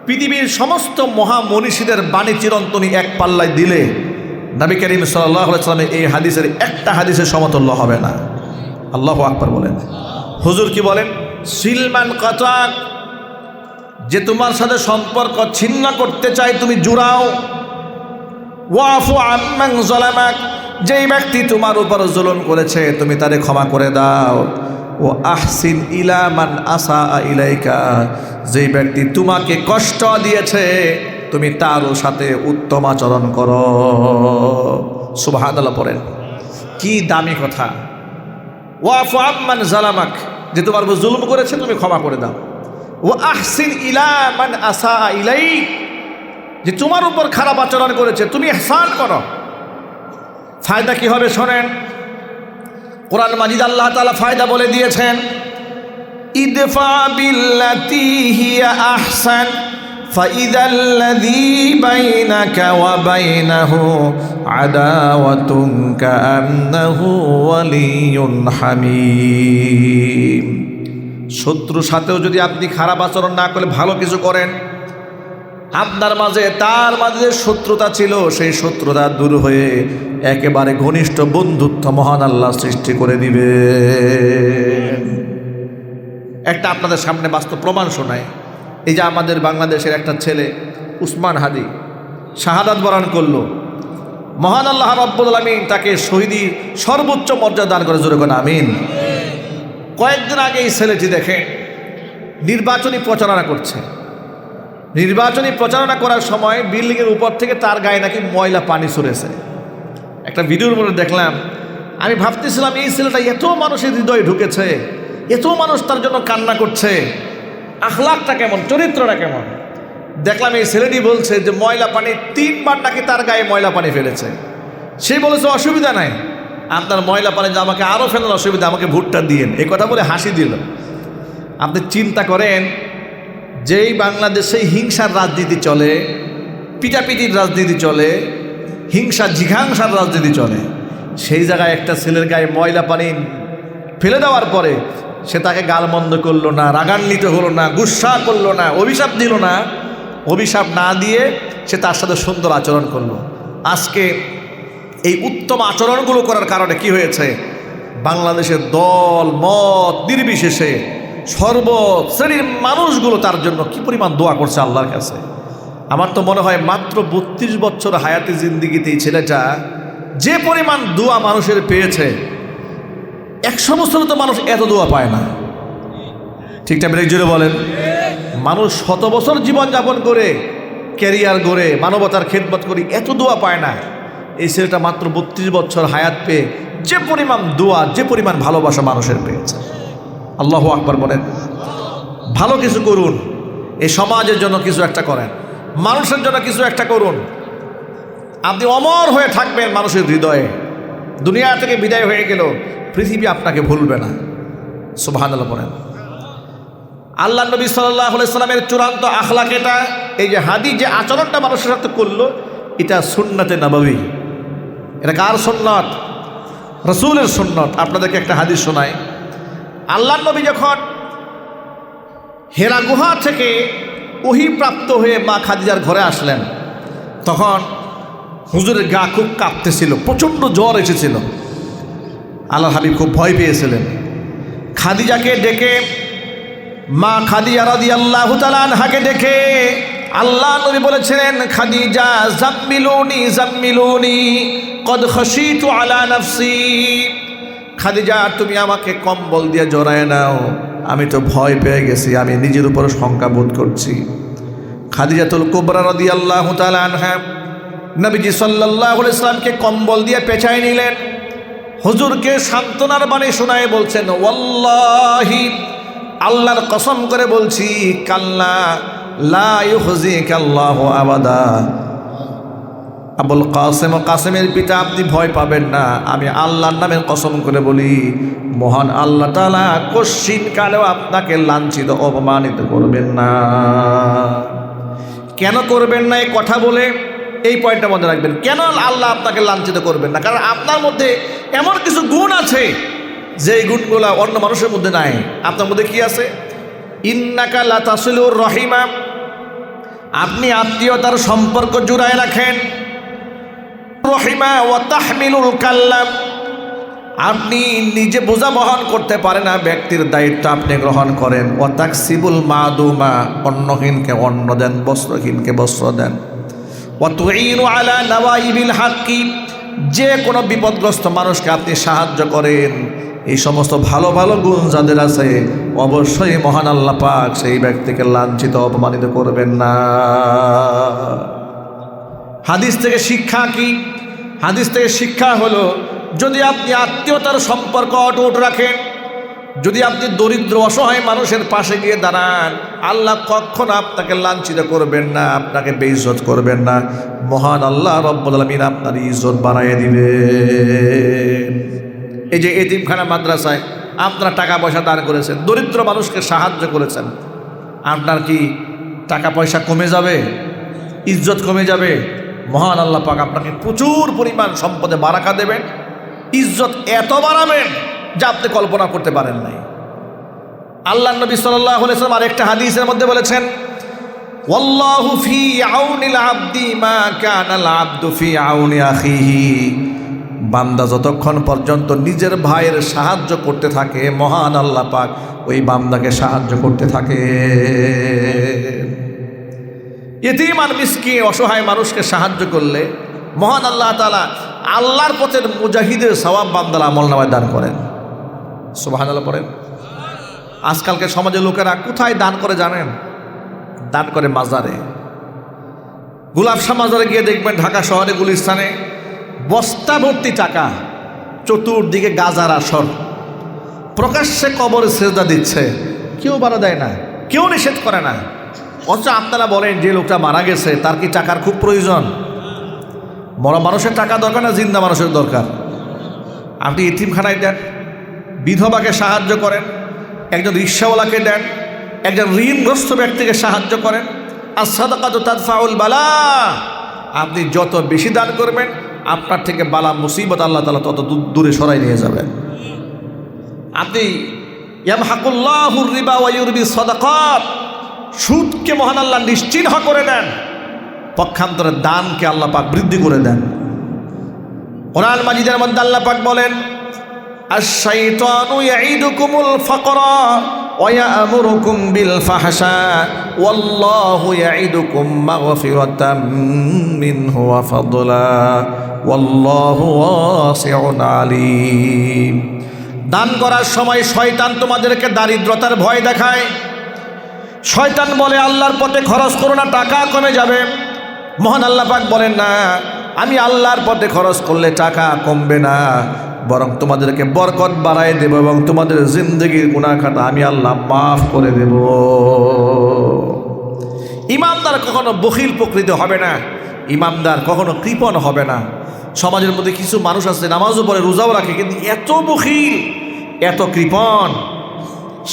পৃথিবীর সমস্ত মহামনীষীদের বাণী চিরন্তনী এক পাল্লায় দিলে নবী করিম সাল্লাল্লাহু আলাইহি সাল্লামের এই হাদিসের একটা হাদিসের সমতুল্য হবে না। আল্লাহু আকবার বলেন। হুজুর কি বলেন? সিলমান কাতাক, যে তোমার সাথে সম্পর্ক ছিন্ন করতে চায় তুমি জুড়াও। ওয়াফু আম্মান যালামাক, যেই ব্যক্তি তোমার উপর জুলুম করেছে তুমি তারে ক্ষমা করে দাও। ও আহসিন ইলা মান আসা ইলাইকা, যেই ব্যক্তি তোমাকে কষ্ট দিয়েছে তুমি তারও সাথে উত্তম আচরণ করো। সুবহানাল্লাহ পড়েন, কি দামি কথা। ওয়াফু আম্মান যালামাক, যে তোমার উপর জুলুম করেছে তুমি ক্ষমা করে দাও। ও আহসিন ইলা মান আসা ইলাইক, যে তোমার উপর খারাপ আচরণ করেছে তুমি ইহসান করো। ফায়দা কি হবে শোনেন। কোরআন মাজিদ আল্লাহ তাআলা ফায়দা বলে দিয়েছেন, ইদফা বিল্লাতি হিয়া আহসান ফাইদাল্লাযী বাইনাকা ওয়া বাইনাহু আদাওয়াতুন কাআন্নাহু ওয়ালিয়ুন হামীম। শত্রুর সাথেও যদি আপনি খারাপ আচরণ না করে ভালো কিছু করেন, আপনার মাঝে তার মাঝে যে শত্রুতা ছিল সেই শত্রুতা দূর হয়ে একেবারে ঘনিষ্ঠ বন্ধুত্ব মহান আল্লাহ সৃষ্টি করে দিবে। একটা আপনাদের সামনে বাস্তব প্রমাণ শোনায়। এই যে আমাদের বাংলাদেশের একটা ছেলে উসমান হাদি শাহাদাত বরণ করলো, মহান আল্লাহ রাব্বুল আলামিন তাকে শহীদি সর্বোচ্চ মর্যাদা দান করে, জোরে কোন আমিন। কয়েকদিন আগে এই ছেলেটি দেখে নির্বাচনী প্রচারণা করছে। নির্বাচনী প্রচারণা করার সময় বিল্ডিংয়ের উপর থেকে তার গায়ে নাকি ময়লা পানি ছড়েছে। একটা ভিডিওর মধ্যে দেখলাম, আমি ভাবতেছিলাম এই ছেলেটা এত মানুষের হৃদয়ে ঢুকেছে, এত মানুষ তার জন্য কান্না করছে, আখলাকটা কেমন, চরিত্রটা কেমন। দেখলাম এই ছেলেটি বলছে যে ময়লা পানি 3 বার নাকি তার গায়ে ময়লা পানি ফেলেছে। সে বলেছে অসুবিধা নাই, আপনার ময়লা পানি যে আমাকে আরও ফেলার অসুবিধা, আমাকে ভোটটা দিয়েন। এই কথা বলে হাসি দিল। আপনি চিন্তা করেন, যেই বাংলাদেশে হিংসার রাজনীতি চলে, পিটাপিটির রাজনীতি চলে, হিংসা জিঘাংসার রাজনীতি চলে, সেই জায়গায় একটা ছেলের গায়ে ময়লা পানি ফেলে দেওয়ার পরে সে তাকে গালমন্দ করলো না, রাগান্বিত হলো না, গুস্সা করলো না, অভিশাপ দিল না। অভিশাপ না দিয়ে সে তার সাথে সুন্দর আচরণ করলো। আজকে এই উত্তম আচরণগুলো করার কারণে কি হয়েছে, বাংলাদেশের দল মত নির্বিশেষে সর্ব শ্রেণীর মানুষগুলো তার জন্য কি পরিমাণ দোয়া করছে আল্লাহর কাছে। আমার তো মনে হয় মাত্র 32 বছর হায়াতি জিন্দিগিতে এই ছেলেটা যে পরিমাণ দোয়া মানুষের পেয়েছে, 100 বছরে তো মানুষ এত দোয়া পায় না। ঠিকঠাক ব্রেক জোরে বলেন। মানুষ 100 বছর জীবনযাপন করে, ক্যারিয়ার গড়ে, মানবতার খেদমত করি, এত দোয়া পায় না। এই ছেলেটা মাত্র 32 বছর হায়াত পেয়ে যে পরিমাণ দোয়া, যে পরিমাণ ভালোবাসা মানুষের পেয়েছে। আল্লাহু আকবার বলেন। ভালো কিছু করুন, এই সমাজের জন্য কিছু একটা করেন, মানুষের জন্য কিছু একটা করুন। আপনি অমর হয়ে থাকবেন মানুষের হৃদয়ে। দুনিয়া থেকে বিদায় হয়ে গেল, পৃথিবী আপনাকে ভুলবে না। সুবহানাল্লাহ বলেন। আল্লাহ নবী সাল্লাল্লাহু আলাইহি সাল্লামের চূড়ান্ত আখলাক এটা। এই যে হাদি যে আচরণটা মানুষের সাথে করলো, এটা সুন্নতে নববী। এটা কার সুন্নত? রাসূলের সুন্নত। আপনাদেরকে একটা হাদিস শোনাই। আল্লাহ নবী যখন হেরা গুহা থেকে ওহী প্রাপ্ত হয়ে মা খাদিজার ঘরে আসলেন, তখন হুজুরের গা খুব কাঁপতেছিল, প্রচণ্ড জ্বর এসেছিল। আল্লাহ হাবিব খুব ভয় পেয়েছিলেন। খাদিজাকে ডেকে, মা খাদিজা রাদিয়াল্লাহু তাআলা আনহাকে ডেকে আল্লাহ নবী বলেছিলেন, খাদিজা জাম্মিলুনি জাম্মিলুনি কদ খাশিতু আলা নাফসি। খাদিজা, তুমি আমাকে কম্বল দিয়ে জড়ায় নাও, আমি তো ভয় পেয়ে গেছি, আমি নিজের উপর শঙ্কা বোধ করছি। খাদিজাতুল কুবরা রাদিয়াল্লাহু তাআলা আনহা নবীজি সাল্লাল্লাহু আলাইহি ওয়াসাল্লামকে কম্বল দিয়ে পেঁচায় নিলেন। হুজুরকে সান্ত্বনার বাণী শোনায় বলছেন, ওয়াল্লাহি, আল্লাহর কসম করে বলছি, কাল্লা লা ইউখজিকাল্লাহু আবাদা। আবুল কাসেম ও কাসেমের পিতা, আপনি ভয় পাবেন না, আমি আল্লাহর নামে কসম করে বলি, মহান আল্লাহ তাআলা কশ্চিন কালেও আপনাকে লাঞ্ছিত অপমানিত করবেন না। কেন করবেন না এই কথা বলে এই পয়েন্টটা মনে রাখবেন। কেন আল্লাহ আপনাকে লাঞ্ছিত করবেন না? কারণ আপনার মধ্যে এমন কিছু গুণ আছে যে গুণগুলো অন্য মানুষের মধ্যে নাই। আপনার মধ্যে কি আছে? ইন্নাকা লা তাসিলুর রহিমা, আপনি আত্মীয়তার সম্পর্ক জুড়ায় রাখেন। রহিমা ওয়া তাহমিলুল কাল্লাম, আপনি নিজে বোঝা বহন করতে পারেন না, ব্যক্তির দায়িত্ব আপনি গ্রহণ করেন। ওয়া তাকসিবুল মাদুমা, অন্নহীনকে অন্ন দেন, বস্ত্রহীনকে বস্ত্র দেন। ওয়া তুঈনু আলা নাওয়াইবিল হাক্কি, যে কোনো বিপদগ্রস্ত মানুষকে আপনি সাহায্য করেন। এই সমস্ত ভালো ভালো গুণ যাদের আছে, অবশ্যই মহান আল্লাহ পাক সেই ব্যক্তিকে লাঞ্ছিত অপমানিত করবেন না। হাদিস থেকে শিক্ষা কি? হাদিস থেকে শিক্ষা হলো, যদি আপনি আত্মীয়তার সম্পর্ক অটুট রাখেন, যদি আপনি দরিদ্র অসহায় মানুষের পাশে গিয়ে দাঁড়ান, আল্লাহ কখনো আপনাকে লাঞ্ছিত করবেন না, আপনাকে বেইজ্জত করবেন না। মহান আল্লাহ রব্বুল আলামিন আপনার ইজ্জত বাড়াইয়ে দিবেন। এই যে এতিমখানা মাদ্রাসায় আপনারা টাকা পয়সা দান করেছেন, দরিদ্র মানুষকে সাহায্য করেছেন, আপনার কি টাকা পয়সা কমে যাবে? ইজ্জত কমে যাবে? মহান আল্লাহ পাক আপনাকে প্রচুর পরিমাণ সম্পদে বারাকা দেবেন, ইজ্জত এত বাড়াবেন যা আপনি কল্পনা করতে পারেন নাই। আল্লাহ নবী সাল্লাল্লাহু আলাইহি ওয়াসাল্লাম আরেকটা হাদিসের মধ্যে বলেছেন, ওয়াল্লাহু ফি আউনিল আবদি মা কানাল আবদু ফি আউনি আখিহি। বান্দা যতক্ষণ পর্যন্ত নিজের ভাইয়ের সাহায্য করতে থাকে, মহান আল্লাহ পাক ওই বান্দাকে সাহায্য করতে থাকে। ইতিম আর মিসকিন অসহায় মানুষকে সাহায্য করলে মহান আল্লাহ তাআলা আল্লাহর পথের মুজাহিদের সওয়াব বান্দার আমলনামায় দান করেন। সুবহানাল্লাহ পড়েন। আজকালকে সমাজের লোকেরা কোথায় দান করে জানেন? দান করে মাজারে। গুলাবশাহ মাজারে গিয়ে দেখবেন ঢাকা শহরে গুলিস্তানে বস্তা ভর্তি টাকা, চতুর্দিকে গাজার আসর, প্রকাশ্যে কবরে সেজদা দিচ্ছে, কেউ বাধা দেয় না, কেউ নিষেধ করে না। অথচ আপনারা বলেন যে লোকটা মারা গেছে তার কি টাকার খুব প্রয়োজন? মরা মানুষের টাকা দরকার না জিন্দা মানুষের দরকার? আপনি ইতিমখানায় দেন, বিধবাকে সাহায্য করেন, একজন রিক্সাওয়ালাকে দেন, একজন ঋণগ্রস্ত ব্যক্তিকে সাহায্য করেন। as-সাদাকাতু তাদফাউল বালা। আপনি যত বেশি দান করবেন আপনার থেকে বালা মুসিবত আল্লাহ তাআলা তত দূরে সরাই নিয়ে যাবেন। আপনি ইয়ামহাকুল্লাহুর রিবা ওয়া ইউরবি সাদাকাত, সুদকে মহান আল্লাহ নিশ্চিহ্ন করে দেন, পক্ষান্তরে দানকে আল্লাহ পাক বৃদ্ধি করে দেন। কোরআন মাজিদের মধ্যে আল্লাহ পাক বলেন, আশ-শাইতানু ইয়াঈদুকুমুল ফাকরা ওয়া ইয়া'মুরুকুম বিল ফাহশা ওয়াল্লাহু ইয়াঈদুকুম মাগফিরাতাম মিনহু ওয়া ফাদলা ওয়াল্লাহু ওয়াসিউন আলীম। দান করার সময় শয়তান তোমাদেরকে দারিদ্রতার ভয় দেখায়। শয়তান বলে আল্লাহর পথে খরচ করো না, টাকা কমে যাবে। মহান আল্লাহ পাক বলেন না, আমি আল্লাহর পথে খরচ করলে টাকা কমবে না, বরং তোমাদেরকে বরকত বাড়ায় দেব এবং তোমাদের জিন্দগির গুনাহ খাতা আমি আল্লাহ মাফ করে দেব। ইমানদার কখনো বখিল প্রকৃতি হবে না, ইমানদার কখনো কৃপণ হবে না। সমাজের মধ্যে কিছু মানুষ আছে নামাজও পড়ে, রোজাও রাখে, কিন্তু এত বখিল, এত কৃপণ,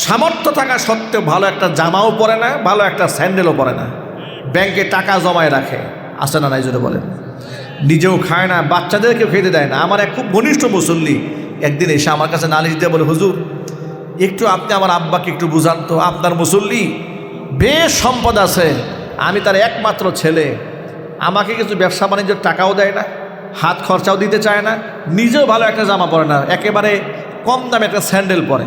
সামর্থ্য থাকা সত্ত্বেও ভালো একটা জামাও পরে না, ভালো একটা স্যান্ডেলও পরে না, ব্যাংকে টাকা জমায় রাখে, আসে না নাই যদি বলেন, নিজেও খায় না, বাচ্চাদেরকেও খেতে দেয় না। আমার এক খুব ঘনিষ্ঠ মুসল্লি একদিন এসে আমার কাছে নালিশ দিয়ে বলে, হুজুর একটু আপনি আমার আব্বাকে একটু বুঝান তো, আপনার মুসল্লি বেশ সম্পদ আছে, আমি তার একমাত্র ছেলে, আমাকে কিছু ব্যবসা বাণিজ্যের টাকাও দেয় না, হাত খরচাও দিতে চায় না, নিজেও ভালো একটা জামা পরে না, একেবারে কম দামে একটা স্যান্ডেল পরে।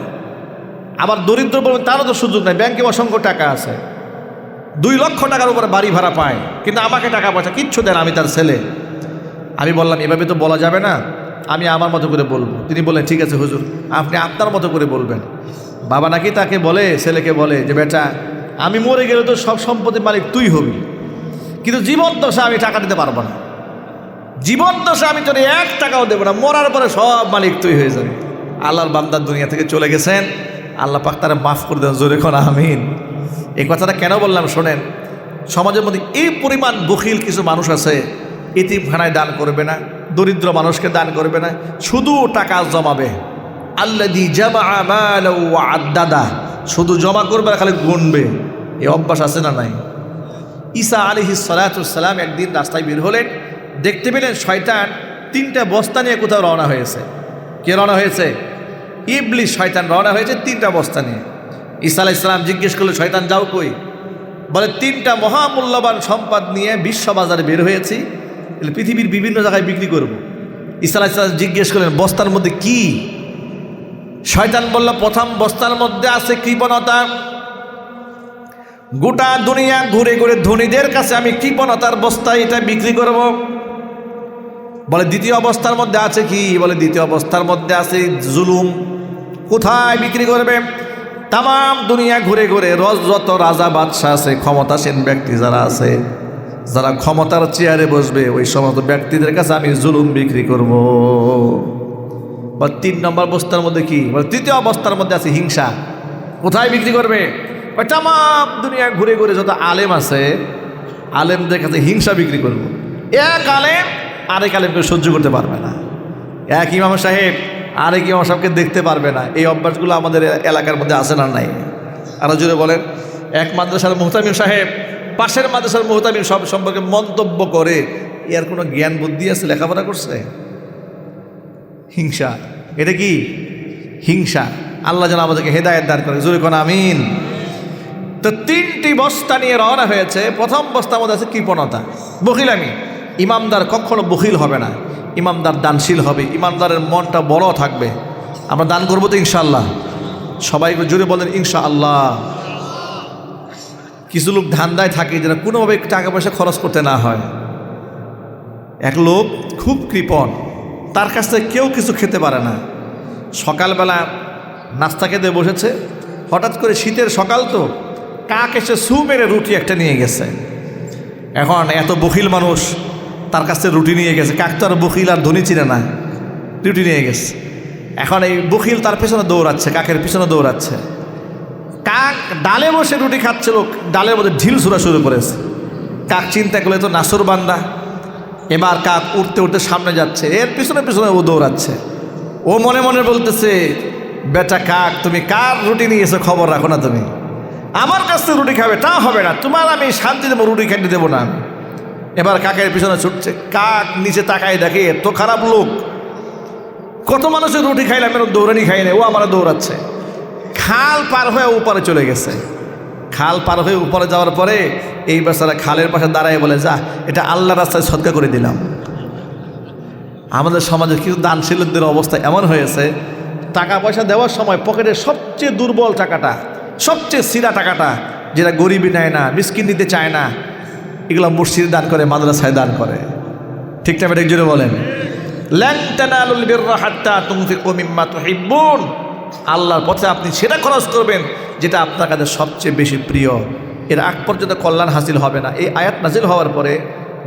আবার দরিদ্র বলবেন তারও তো সুযোগ নেই, ব্যাংকে অসংখ্য টাকা আছে, 2 লক্ষ টাকার উপরে বাড়ি ভাড়া পায়, কিন্তু আমাকে টাকা পয়সা কিচ্ছু দেন, আমি তার ছেলে। আমি বললাম এভাবে তো বলা যাবে না, আমি আমার মতো করে বলবো। তিনি বললেন ঠিক আছে হুজুর, আপনি আপনার মতো করে বলবেন। বাবা নাকি তাকে বলে, ছেলেকে বলে যে বেটা আমি মরে গেলে তো সব সম্পত্তির মালিক তুই হবি, কিন্তু জীবন দশা আমি টাকা দিতে পারবো না, জীবন দশা আমি তোর 1 টাকাও দেবো না, মরার পরে সব মালিক তুই হয়ে যাবে। আল্লাহর বান্দার দুনিয়া থেকে চলে গেছেন, আল্লাহ পাক তারা মাফ করে দেন, জোরে কোন আমিন। এই কথাটা কেন বললাম শোনেন, সমাজের মধ্যে এই পরিমাণ বখিল কিছু মানুষ আছে, ইতিমখানায় দান করবে না, দরিদ্র মানুষকে দান করবে না, শুধু টাকা জমাবে। আল্লাযী জামাআ মালাহু ওয়া আদ্দাদা, শুধু জমা করবে আর খালি গুনবে, এই অভ্যাস আছে না নাই? ঈসা আলাইহিস সালাতু ওয়াস সালাম একদিন রাস্তায় বের হলেন, দেখতে পেলেন শয়তান 3টা বস্তা নিয়ে কোথাও রওনা হয়েছে। কে রওনা হয়েছে? ইবলিস শয়তান রওনা হয়েছে 3টা বস্তা নিয়ে। ঈসা আলাইহিস সালাম জিজ্ঞেস করলেন শয়তান যাও কই? বলে 3টা মহামূল্যবান সম্পদ নিয়ে বিশ্ববাজারে বের হয়েছি, পৃথিবীর বিভিন্ন জায়গায় বিক্রি করব। ঈসা আলাইহিস সালাম জিজ্ঞেস করলেন বস্তার মধ্যে কি? শয়তান বলল প্রথম বস্তার মধ্যে আছে কৃপণতা, গোটা দুনিয়া ঘুরে ঘুরে ধনীদের কাছে আমি কৃপণতার বস্তা এটা বিক্রি করব। বলে দ্বিতীয় অবস্থার মধ্যে আছে কি? বলে দ্বিতীয় অবস্থার মধ্যে আছে জুলুম। কোথায় বিক্রি করবে? তাম দুনিয়া ঘুরে ঘুরে যত রাজা বাদশাহ আছে, ক্ষমতাসীন ব্যক্তি যারা আছে, যারা ক্ষমতার চেয়ারে বসবে, ওই সমস্ত ব্যক্তিদের কাছে আমি জুলুম বিক্রি করব। বা 3 নম্বর বস্তার মধ্যে কি? বলে তৃতীয় অবস্থার মধ্যে আছে হিংসা। কোথায় বিক্রি করবে? তাম দুনিয়া ঘুরে ঘুরে যত আলেম আছে, আলেমদের কাছে হিংসা বিক্রি করব। এক আলেম আরেক আলেমকে সহ্য করতে পারবে না, এক ইমাম সাহেব আরেক ইমাম সাহেবকে দেখতে পারবে না। এই অভ্যাসগুলো আমাদের এলাকার মধ্যে আছে না নাই? আরো জোরে বলেন। এক মাদ্রাসার মুহতামিম সাহেব পাশের মাদ্রাসার মুহতামিম সব সম্পর্কে মন্তব্য করে, এর কোনো জ্ঞান বুদ্ধি আছে? লেখাপড়া করছে? হিংসা। এটা কি? হিংসা। আল্লাহ যেন আমাদেরকে হেদায়েত দান করে, জোরে কোন আমিন। তো 3টি বস্তা নিয়ে রওনা হয়েছে। প্রথম বস্তার মধ্যে আছে কৃপণতা, বখিলামি। ইমানদার কখনো বখিল হবে না, ইমানদার দানশীল হবে, ইমানদারের মনটা বড় থাকবে। আমরা দান করবো তো ইনশাআল্লাহ, সবাই জোরে বলেন ইনশাআল্লাহ। কিছু লোক ধান্দায় থাকে যেন কোনোভাবে টাকা পয়সা খরচ করতে না হয়। এক লোক খুব কৃপণ, তার কাছ থেকে কেউ কিছু খেতে পারে না। সকালবেলা নাস্তা খেতে বসেছে, হঠাৎ করে শীতের সকাল তো কাক এসে সু মেরে রুটি একটা নিয়ে গেছে। এখন এত বখিল মানুষ তার কাছ থেকে রুটি নিয়ে গেছে, কাক তো আর বখিল আর ধনী চিনে না, রুটি নিয়ে গেছে। এখন এই বখিল তার পিছনে দৌড়াচ্ছে, কাকের পিছনে দৌড়াচ্ছে। কাক ডালে বসে রুটি খাচ্ছিল, ডালের মধ্যে ঢিল ছুড়া শুরু করেছে। কাক চিন্তা করলে তো নাসুর বান্দা, এবার কাক উঠতে উঠতে সামনে যাচ্ছে, এর পিছনে পিছনে ও দৌড়াচ্ছে। ও মনে মনে বলতেছে, বেটা কাক, তুমি কার রুটি নিয়ে এসে খবর রাখো না, তুমি আমার কাছ থেকে রুটি খাবে তা হবে না, তোমার আমি শান্তি দেবো, রুটি খেতে দেবো না। এবার কাকের পিছনে ছুটছে। কাক নিচে তাকায় দেখে এত খারাপ লোক, কত মানুষের রুটি খাইলাম, এর দৌড়ানি খাই না, ও আমার দৌড়াচ্ছে। খাল পার হয়ে উপরে চলে গেছে। খাল পার হয়ে উপরে যাওয়ার পরে এই বেচারা খালের পাশে দাঁড়ায় বলে, যা এটা আল্লাহ রাস্তায় সদকা করে দিলাম। আমাদের সমাজে কিছু দানশীলদের অবস্থা এমন হয়েছে, টাকা পয়সা দেওয়ার সময় পকেটের সবচেয়ে দুর্বল টাকাটা, সবচেয়ে সিরা টাকাটা, যেটা গরিবই নেয় না, মিসকিন নিতে চায় না, এগুলো মসজিদে দান করে, মাদ্রাসায় দান করে। ঠিক না? এটা জোরে বলেন। লান তানালুল বিররা হাত্তা তুনফিকু মিম্মা তুহিব্বুন। আল্লাহর পথে আপনি সেটা খরচ করবেন যেটা আপনার কাছে সবচেয়ে বেশি প্রিয়। এর আগ পর্যন্ত কল্যাণ হাসিল হবে না। এই আয়াত নাজিল হওয়ার পরে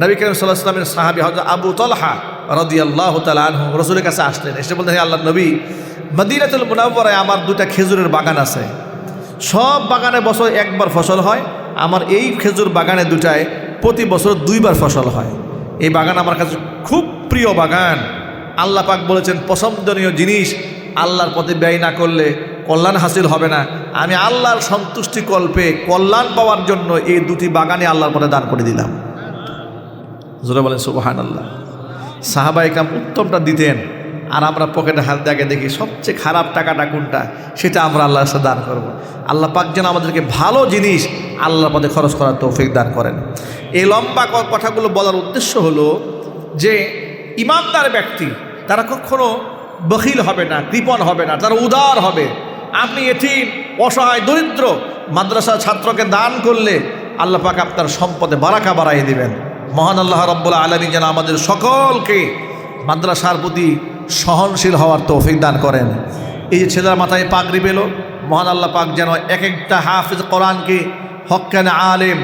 নবী করিম সাল্লাল্লাহু আলাইহি ওয়াসাল্লামের সাহাবী হযরত আবু তালহা রাদিয়াল্লাহু তাআলা আনহু রাসূলের কাছে আসলেন। এসে বললেন, হে আল্লাহর নবী, মদিনাতুল মুনাওয়ারায় আমার 2টা খেজুরের বাগান আছে। সব বাগানে বছর একবার ফসল হয়, আমার এই খেজুর বাগানে 2টায় প্রতি বছর 2বার ফসল হয়। এই বাগান আমার কাছে খুব প্রিয় বাগান। আল্লাহ পাক বলেছেন, পছন্দনীয় জিনিস আল্লাহর পথে ব্যয় না করলে কল্যাণ হাসিল হবে না। আমি আল্লাহর সন্তুষ্টি কল্পে কল্যাণ পাওয়ার জন্য এই 2টি বাগানে আল্লাহর পথে দান করে দিলাম। জোরে বলেন সুবহানাল্লাহ। সাহাবায়ে কেরাম উত্তমটা দিতেন, আর আমরা পকেটে হাত দেখে দেখি সবচেয়ে খারাপ টাকাটা কোনটা, সেটা আমরা আল্লাহর সাথে দান করব। আল্লাহ পাক যেন আমাদেরকে ভালো জিনিস আল্লাহর পথে খরচ করার তৌফিক দান করেন। এই লম্বা কথাগুলো বলার উদ্দেশ্য হলো যে ইমানদার ব্যক্তি তারা কখনো বখিল হবে না, কৃপণ হবে না, তারা উদার হবে। আপনি এতিম, অসহায়, দরিদ্র মাদ্রাসা ছাত্রকে দান করলে আল্লাহ পাক আপনার সম্পদে বারাকা বাড়াই দিবেন। মহান আল্লাহ রাব্বুল আলামিন যেন আমাদের সকলকে মাদ্রাসার প্রতি সহনশীল হওয়ার তৌফিক দান করেন। এই যে ছেলেরা মাথায় পাগড়ি পেল, মহান আল্লাহ পাক যেন এক একটা হাফিজ কোরআনকে হক্কানে আলেম,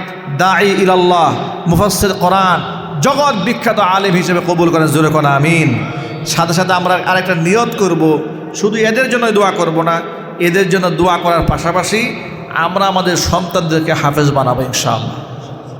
দাঈ ইলাল্লাহ, মুফাসসির কোরআন, জগৎ বিখ্যাত আলেম হিসেবে কবুল করেন। জোরে কোন আমিন। সাথে সাথে আমরা আরেকটা নিয়ত করব, শুধু এদের জন্য দোয়া করব না, এদের জন্য দোয়া করার পাশাপাশি আমরা আমাদের সন্তানদেরকে হাফেজ বানাবো ইনশাআল্লাহ।